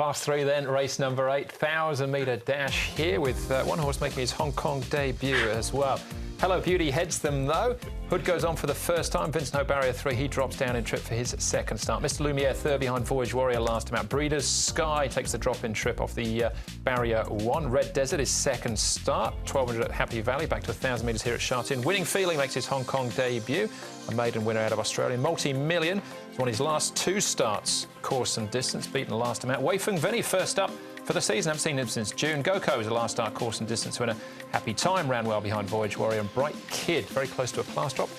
Class 3 then, race number 8, 1,000-metre dash here with one horse making his Hong Kong debut as well. Hello Beauty heads them though. Hood goes on for the first time. Vincent Ho, barrier 3, he drops down in trip for his second start. Mr Lumiere third behind Voyage Warrior last time out. Breeders Sky takes the drop in trip off the barrier 1. Red Desert is second start. 1,200 at Happy Valley, back to 1,000 metres here at Sha Tin. Winning Feeling makes his Hong Kong debut. A maiden winner out of Australia. Multi-Million has won his last 2 starts, course and distance, beaten last time out. Wei Feng Vinny first up for the season. I haven't seen him since June. Goko is a last start course and distance winner. Happy Time ran well behind Voyage Warrior. And Bright Kid, very close to a class drop.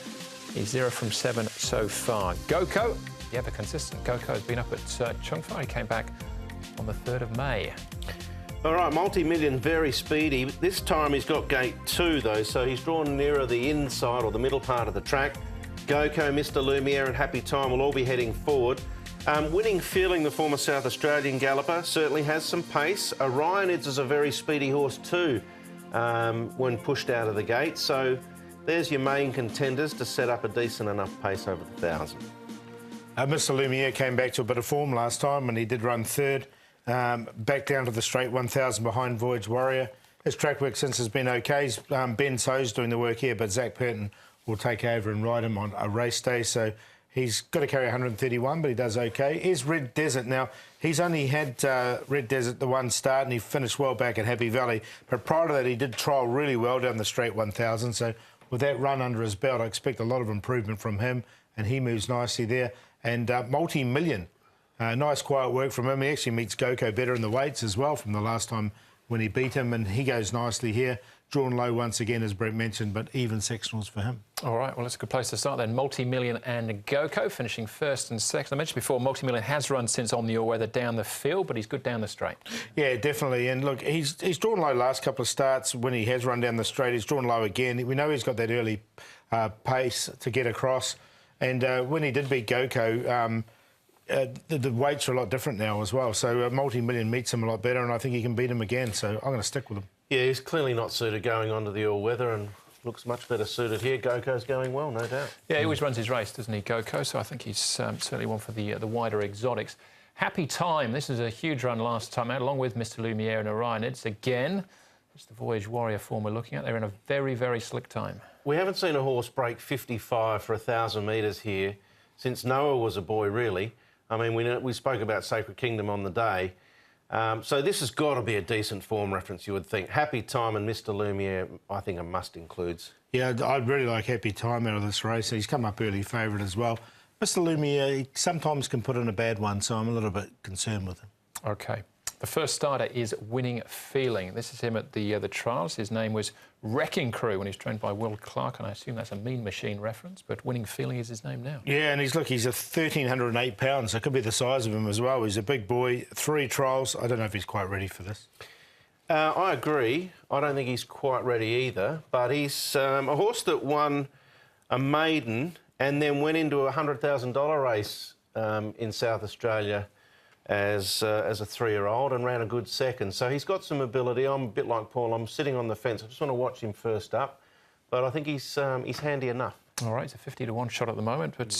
He's 0 from 7 so far. Goko, the ever consistent Goko, has been up at Chung Fai. He came back on the 3rd of May. All right, Multi-Million, very speedy. This time he's got gate 2 though, so he's drawn nearer the inside or the middle part of the track. Goko, Mr Lumiere and Happy Time will all be heading forward. Winning Feeling, the former South Australian galloper, certainly has some pace. Orionids is a very speedy horse too when pushed out of the gate. So there's your main contenders to set up a decent enough pace over the 1,000. Mr Lumiere came back to a bit of form last time and he did run 3rd. Back down to the straight 1,000 behind Voyage Warrior. His track work since has been okay. Ben So's doing the work here, but Zach Purton will take over and ride him on a race day. So he's got to carry 131, but he does okay. Here's Red Desert. Now, he's only had Red Desert the 1 start and he finished well back at Happy Valley. But prior to that, he did trial really well down the straight 1,000. So with that run under his belt, I expect a lot of improvement from him, and he moves nicely there. And Multi-Million, nice quiet work from him. He actually meets Goko better in the weights as well from the last time when he beat him, and he goes nicely here. Drawn low once again, as Brett mentioned, but even sectionals for him. All right, well, that's a good place to start then. Multi-Million and Goko finishing 1st and 2nd. I mentioned before, Multi-Million has run since on the all-weather down the field, but he's good down the straight. Yeah, definitely. And look, he's drawn low last couple of starts when he has run down the straight. He's drawn low again. We know he's got that early pace to get across. And when he did beat Goko, the weights are a lot different now as well. So Multi-Million meets him a lot better, and I think he can beat him again. So I'm going to stick with him. Yeah, he's clearly not suited going onto the all-weather and looks much better suited here. Goko's going well, no doubt. Yeah, he always runs his race, doesn't he, Goko? So I think he's certainly one for the wider exotics. Happy Time, this is a huge run last time out, along with Mr Lumiere and Orionids. Again, it's the Voyage Warrior form we're looking at. They're in a very, very slick time. We haven't seen a horse break 55 for 1,000 metres here since Noah was a boy, really. I mean, we spoke about Sacred Kingdom on the day. So this has got to be a decent form reference, you would think. Happy Time and Mr Lumiere, I think a must includes. Yeah, I'd really like Happy Time out of this race. He's come up early favourite as well. Mr Lumiere, he sometimes can put in a bad one, so I'm a little bit concerned with him. OK. The first starter is Winning Feeling. This is him at the trials. His name was Wrecking Crew when he was trained by Will Clark, and I assume that's a Mean Machine reference, but Winning Feeling is his name now. Yeah, and he's a 1,308 pounds, so it could be the size of him as well. He's a big boy, 3 trials. I don't know if he's quite ready for this. I agree. I don't think he's quite ready either, but he's a horse that won a maiden and then went into a $100,000 race in South Australia as a 3-year-old and ran a good second. So he's got some ability. I'm a bit like Paul. I'm sitting on the fence. I just want to watch him first up. But I think he's handy enough. All right, it's a 50-1 shot at the moment, but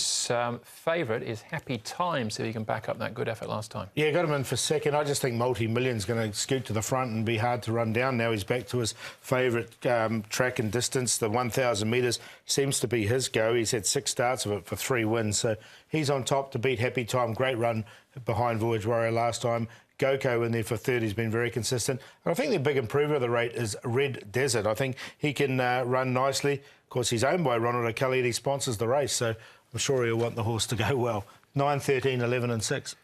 favourite is Happy Time, so he can back up that good effort last time. Yeah, got him in for second. I just think Multi-Million's going to scoot to the front and be hard to run down. Now he's back to his favourite track and distance. The 1,000 metres seems to be his go. He's had 6 starts of it for 3 wins, so he's on top to beat Happy Time. Great run behind Voyage Warrior last time. Goko in there for 3rd. He's been very consistent. And I think the big improver of the rate is Red Desert. I think he can run nicely. Of course, he's owned by Ronald O'Kelly and he sponsors the race, so I'm sure he'll want the horse to go well. 9, 13, 11 and 6.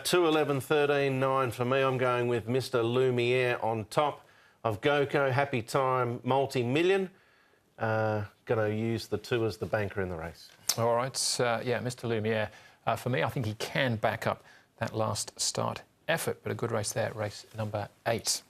2, 11, 13, 9 for me. I'm going with Mr Lumiere on top of Goko, Happy Time, Multi-Million. Going to use the 2 as the banker in the race. All right, yeah, Mr Lumiere. For me, I think he can back up that last start effort, but a good race there, race number 8.